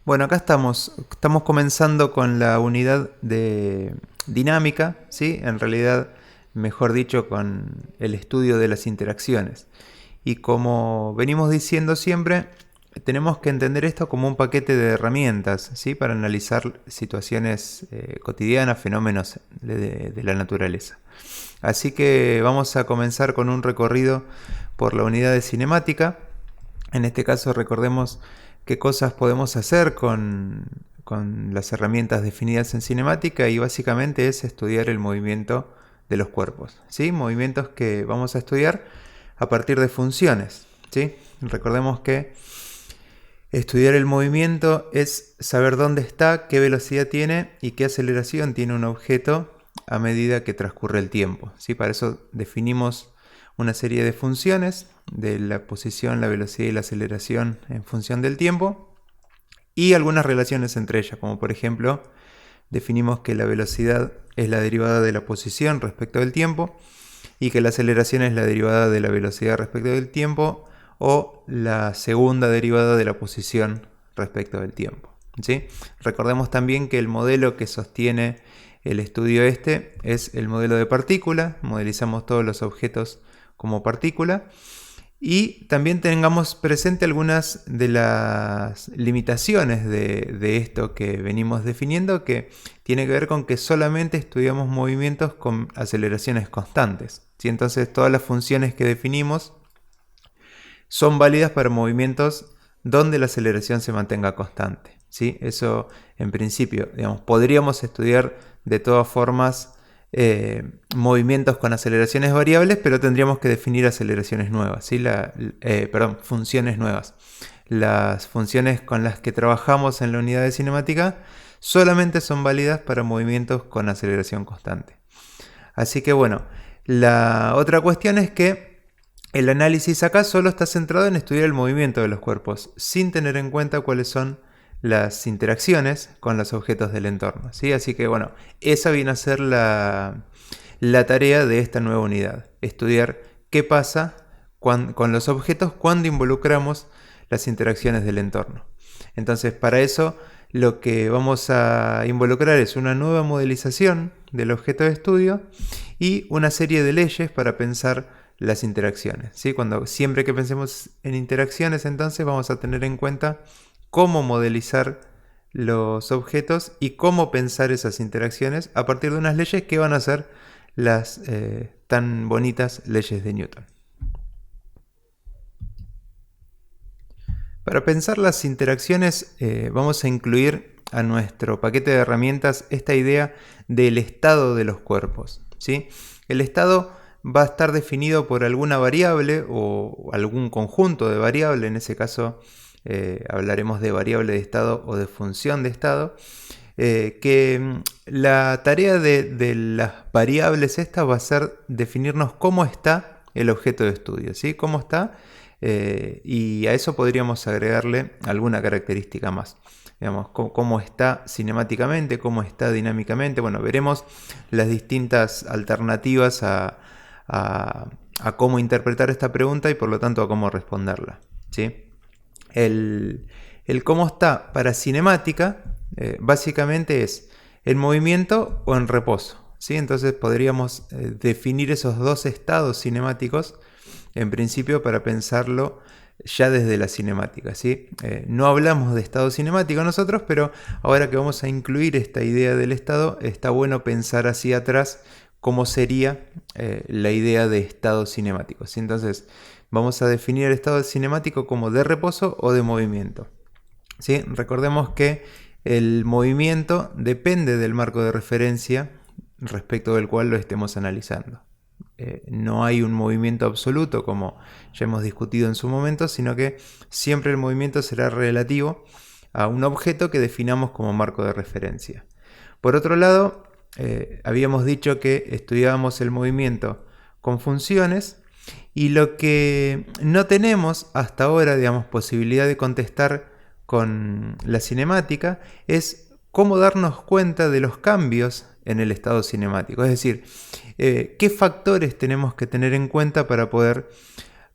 Bueno, acá estamos comenzando con la unidad de dinámica, ¿sí? En realidad, mejor dicho, con el estudio de las interacciones. Y como venimos diciendo siempre, tenemos que entender esto como un paquete de herramientas, ¿sí? Para analizar situaciones cotidianas, fenómenos de la naturaleza. Así que vamos a comenzar con un recorrido por la unidad de cinemática. En este caso recordemos qué cosas podemos hacer con las herramientas definidas en cinemática y básicamente es estudiar el movimiento de los cuerpos, ¿sí? Movimientos que vamos a estudiar a partir de funciones, ¿sí? Recordemos que estudiar el movimiento es saber dónde está, qué velocidad tiene y qué aceleración tiene un objeto a medida que transcurre el tiempo, ¿sí? Para eso definimos una serie de funciones de la posición, la velocidad y la aceleración en función del tiempo y algunas relaciones entre ellas, como por ejemplo definimos que la velocidad es la derivada de la posición respecto del tiempo y que la aceleración es la derivada de la velocidad respecto del tiempo o la segunda derivada de la posición respecto del tiempo, ¿sí? Recordemos también que el modelo que sostiene el estudio este es el modelo de partícula, modelizamos todos los objetos como partícula. Y también tengamos presente algunas de las limitaciones de esto que venimos definiendo, que tiene que ver con que solamente estudiamos movimientos con aceleraciones constantes, ¿sí? Entonces todas las funciones que definimos son válidas para movimientos donde la aceleración se mantenga constante, ¿sí? Eso en principio, digamos, podríamos estudiar de todas formas movimientos con aceleraciones variables, pero tendríamos que definir aceleraciones nuevas, ¿sí? Funciones nuevas. Las funciones con las que trabajamos en la unidad de cinemática solamente son válidas para movimientos con aceleración constante. Así que bueno, la otra cuestión es que el análisis acá solo está centrado en estudiar el movimiento de los cuerpos, sin tener en cuenta cuáles son las interacciones con los objetos del entorno, ¿sí? Así que bueno, esa viene a ser la tarea de esta nueva unidad, estudiar qué pasa con los objetos cuando involucramos las interacciones del entorno. Entonces, para eso lo que vamos a involucrar es una nueva modelización del objeto de estudio y una serie de leyes para pensar las interacciones, ¿sí? Siempre que pensemos en interacciones, entonces vamos a tener en cuenta cómo modelizar los objetos y cómo pensar esas interacciones a partir de unas leyes que van a ser las tan bonitas leyes de Newton. Para pensar las interacciones vamos a incluir a nuestro paquete de herramientas esta idea del estado de los cuerpos, ¿sí? El estado va a estar definido por alguna variable o algún conjunto de variables, en ese caso hablaremos de variable de estado o de función de estado, que la tarea de las variables estas va a ser definirnos cómo está el objeto de estudio, ¿sí? Cómo está, y a eso podríamos agregarle alguna característica más. Digamos, cómo está cinemáticamente, cómo está dinámicamente. Bueno, veremos las distintas alternativas a cómo interpretar esta pregunta y por lo tanto a cómo responderla, ¿sí? El cómo está para cinemática básicamente es en movimiento o en reposo, ¿sí? Entonces podríamos definir esos dos estados cinemáticos en principio para pensarlo ya desde la cinemática, ¿sí? No hablamos de estado cinemático nosotros, pero ahora que vamos a incluir esta idea del estado, está bueno pensar hacia atrás cómo sería la idea de estado cinemático, ¿sí? Entonces vamos a definir el estado cinemático como de reposo o de movimiento, ¿sí? Recordemos que el movimiento depende del marco de referencia respecto del cual lo estemos analizando. No hay un movimiento absoluto como ya hemos discutido en su momento, sino que siempre el movimiento será relativo a un objeto que definamos como marco de referencia. Por otro lado, habíamos dicho que estudiábamos el movimiento con funciones y lo que no tenemos hasta ahora, digamos, posibilidad de contestar con la cinemática es cómo darnos cuenta de los cambios en el estado cinemático. Es decir, qué factores tenemos que tener en cuenta para poder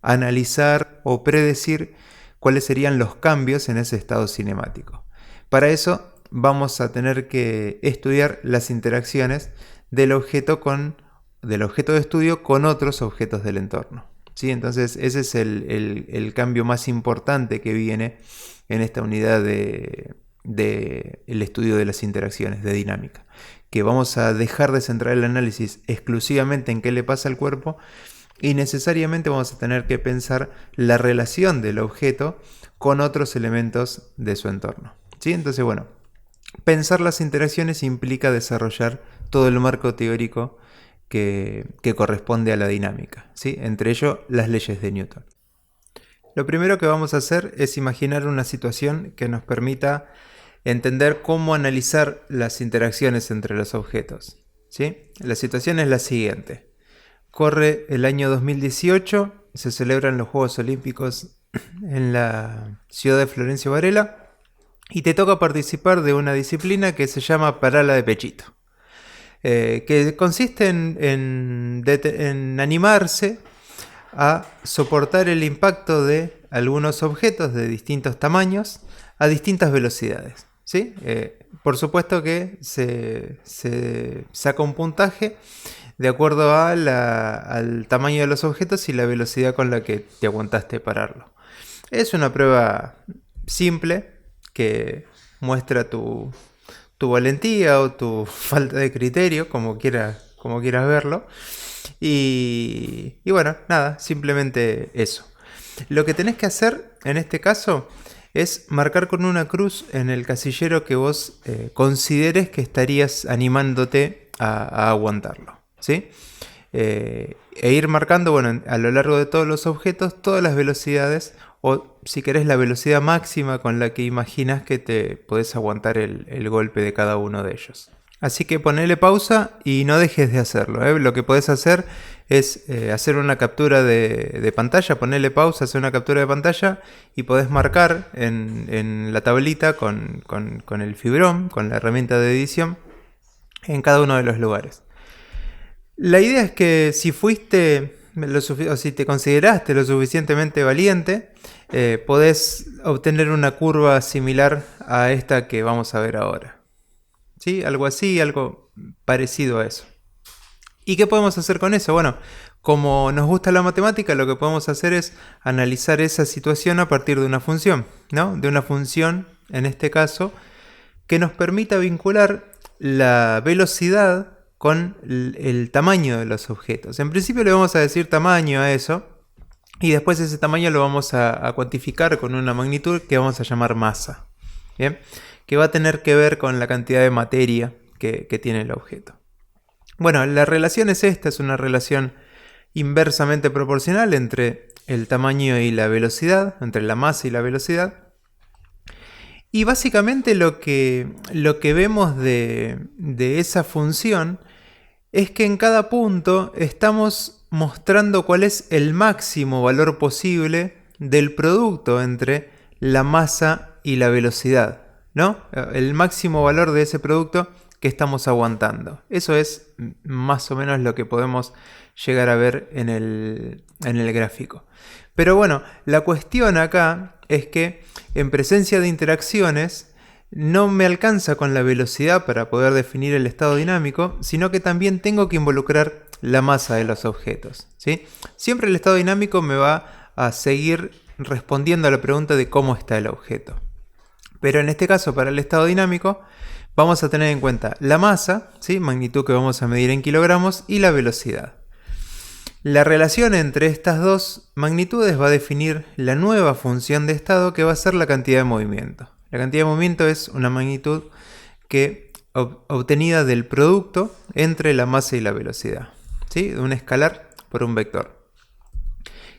analizar o predecir cuáles serían los cambios en ese estado cinemático. Para eso vamos a tener que estudiar las interacciones del objeto de estudio con otros objetos del entorno. ¿Sí? Entonces ese es el cambio más importante que viene en esta unidad de el estudio de las interacciones de dinámica, que vamos a dejar de centrar el análisis exclusivamente en qué le pasa al cuerpo y necesariamente vamos a tener que pensar la relación del objeto con otros elementos de su entorno. ¿Sí? Entonces, bueno, pensar las interacciones implica desarrollar todo el marco teórico que corresponde a la dinámica, ¿sí? Entre ellos las leyes de Newton. Lo primero que vamos a hacer es imaginar una situación que nos permita entender cómo analizar las interacciones entre los objetos, ¿sí? La situación es la siguiente. Corre el año 2018, se celebran los Juegos Olímpicos en la ciudad de Florencio Varela y te toca participar de una disciplina que se llama parala de pechito, que consiste en animarse a soportar el impacto de algunos objetos de distintos tamaños a distintas velocidades, ¿sí? Por supuesto que se saca un puntaje de acuerdo al tamaño de los objetos y la velocidad con la que te aguantaste pararlo. Es una prueba simple que muestra tu valentía o tu falta de criterio, como quieras verlo. Y bueno, nada, simplemente eso. Lo que tenés que hacer en este caso es marcar con una cruz en el casillero que vos consideres que estarías animándote a aguantarlo, ¿sí? E ir marcando, bueno, a lo largo de todos los objetos, todas las velocidades, o si querés la velocidad máxima con la que imaginas que te podés aguantar el golpe de cada uno de ellos. Así que ponele pausa y no dejes de hacerlo, ¿eh? Lo que podés hacer es hacer una captura de pantalla, ponele pausa, hacer una captura de pantalla y podés marcar en la tablita con el fibrón, con la herramienta de edición, en cada uno de los lugares. La idea es que si fuiste o si te consideraste lo suficientemente valiente, podés obtener una curva similar a esta que vamos a ver ahora. ¿Sí? Algo así, algo parecido a eso. ¿Y qué podemos hacer con eso? Bueno, como nos gusta la matemática, lo que podemos hacer es analizar esa situación a partir de una función, ¿no? De una función, en este caso, que nos permita vincular la velocidad con el tamaño de los objetos. En principio le vamos a decir tamaño a eso, y después ese tamaño lo vamos a cuantificar con una magnitud que vamos a llamar masa, ¿bien? Que va a tener que ver con la cantidad de materia que tiene el objeto. Bueno, la relación es esta, es una relación inversamente proporcional entre el tamaño y la velocidad, entre la masa y la velocidad. Y básicamente lo que vemos de esa función es que en cada punto estamos mostrando cuál es el máximo valor posible del producto entre la masa y la velocidad, ¿no? El máximo valor de ese producto que estamos aguantando. Eso es más o menos lo que podemos llegar a ver en el gráfico. Pero bueno, la cuestión acá es que en presencia de interacciones no me alcanza con la velocidad para poder definir el estado dinámico, sino que también tengo que involucrar la masa de los objetos, ¿sí? Siempre el estado dinámico me va a seguir respondiendo a la pregunta de cómo está el objeto. Pero en este caso, para el estado dinámico, vamos a tener en cuenta la masa, ¿sí? Magnitud que vamos a medir en kilogramos, y la velocidad. La relación entre estas dos magnitudes va a definir la nueva función de estado, que va a ser la cantidad de movimiento. La cantidad de movimiento es una magnitud que obtenida del producto entre la masa y la velocidad, ¿sí? De un escalar por un vector.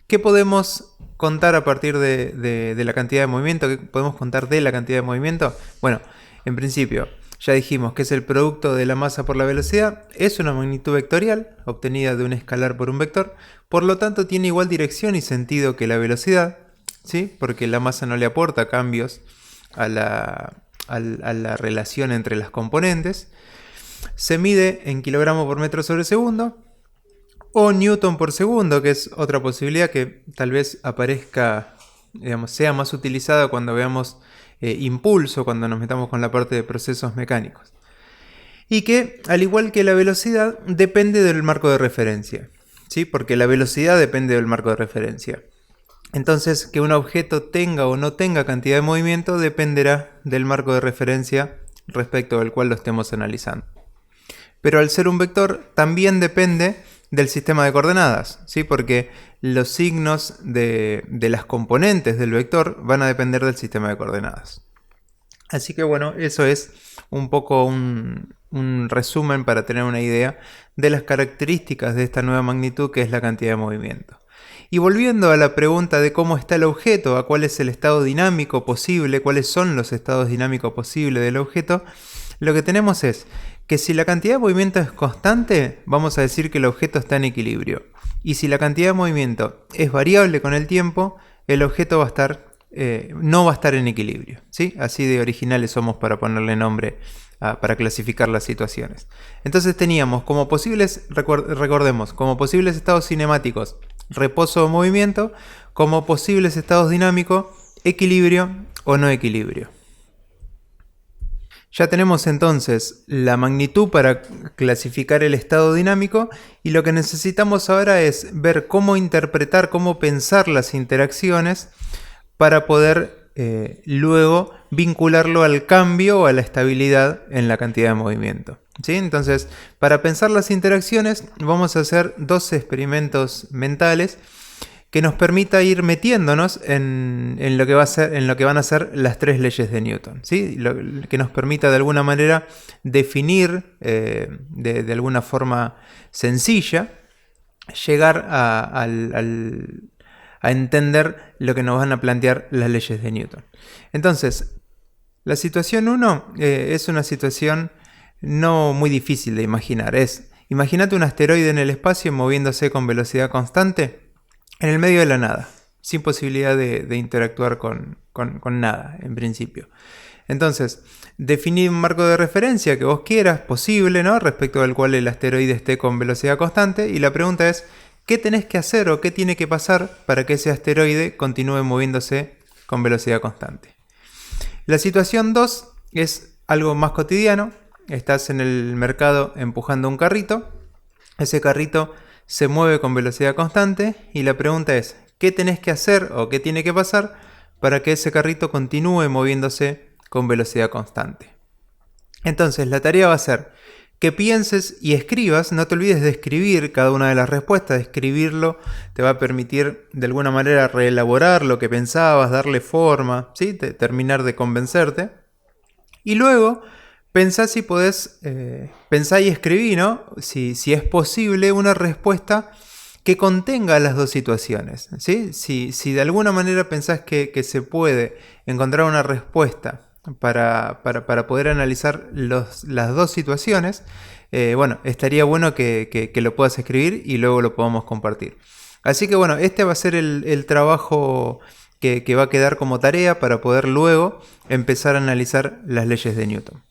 ¿Qué podemos contar a partir de la cantidad de movimiento? ¿Qué podemos contar de la cantidad de movimiento? Bueno, en principio ya dijimos que es el producto de la masa por la velocidad. Es una magnitud vectorial obtenida de un escalar por un vector. Por lo tanto tiene igual dirección y sentido que la velocidad, ¿sí? Porque la masa no le aporta cambios a la relación entre las componentes. Se mide en kilogramos por metro sobre segundo o newton por segundo, que es otra posibilidad que tal vez aparezca, digamos, sea más utilizada cuando veamos impulso cuando nos metamos con la parte de procesos mecánicos. Y que, al igual que la velocidad, depende del marco de referencia, ¿sí? Porque la velocidad depende del marco de referencia. Entonces, que un objeto tenga o no tenga cantidad de movimiento dependerá del marco de referencia respecto del cual lo estemos analizando. Pero al ser un vector, también depende del sistema de coordenadas, ¿sí? Porque los signos de las componentes del vector van a depender del sistema de coordenadas. Así que bueno, eso es un poco un resumen para tener una idea de las características de esta nueva magnitud que es la cantidad de movimiento. Y volviendo a la pregunta de cómo está el objeto, a cuál es el estado dinámico posible, cuáles son los estados dinámicos posibles del objeto, lo que tenemos es que si la cantidad de movimiento es constante, vamos a decir que el objeto está en equilibrio. Y si la cantidad de movimiento es variable con el tiempo, el objeto va a estar, no va a estar en equilibrio, ¿sí? Así de originales somos para ponerle nombre, para clasificar las situaciones. Entonces teníamos como posibles, recordemos, como posibles estados cinemáticos, reposo o movimiento, como posibles estados dinámicos, equilibrio o no equilibrio. Ya tenemos entonces la magnitud para clasificar el estado dinámico y lo que necesitamos ahora es ver cómo interpretar, cómo pensar las interacciones para poder luego vincularlo al cambio o a la estabilidad en la cantidad de movimiento, ¿sí? Entonces, para pensar las interacciones vamos a hacer dos experimentos mentales que nos permita ir metiéndonos en lo que van a ser las tres leyes de Newton, ¿sí? Que nos permita de alguna manera definir de alguna forma sencilla, llegar a entender lo que nos van a plantear las leyes de Newton. Entonces, la situación 1 es una situación no muy difícil de imaginar. Imagínate un asteroide en el espacio moviéndose con velocidad constante en el medio de la nada, sin posibilidad de interactuar con nada, en principio. Entonces, definir un marco de referencia que vos quieras, posible, ¿no? Respecto al cual el asteroide esté con velocidad constante, y la pregunta es, ¿qué tenés que hacer o qué tiene que pasar para que ese asteroide continúe moviéndose con velocidad constante? La situación 2 es algo más cotidiano. Estás en el mercado empujando un carrito, ese carrito se mueve con velocidad constante y la pregunta es, ¿qué tenés que hacer o qué tiene que pasar para que ese carrito continúe moviéndose con velocidad constante? Entonces la tarea va a ser que pienses y escribas, no te olvides de escribir cada una de las respuestas, escribirlo te va a permitir de alguna manera reelaborar lo que pensabas, darle forma, ¿sí? Terminar de convencerte. Y luego pensá si podés, pensá y escribí, ¿no? Si es posible una respuesta que contenga las dos situaciones, ¿sí? Si de alguna manera pensás que se puede encontrar una respuesta para poder analizar las dos situaciones, bueno, estaría bueno que lo puedas escribir y luego lo podamos compartir. Así que bueno, este va a ser el trabajo que va a quedar como tarea para poder luego empezar a analizar las leyes de Newton.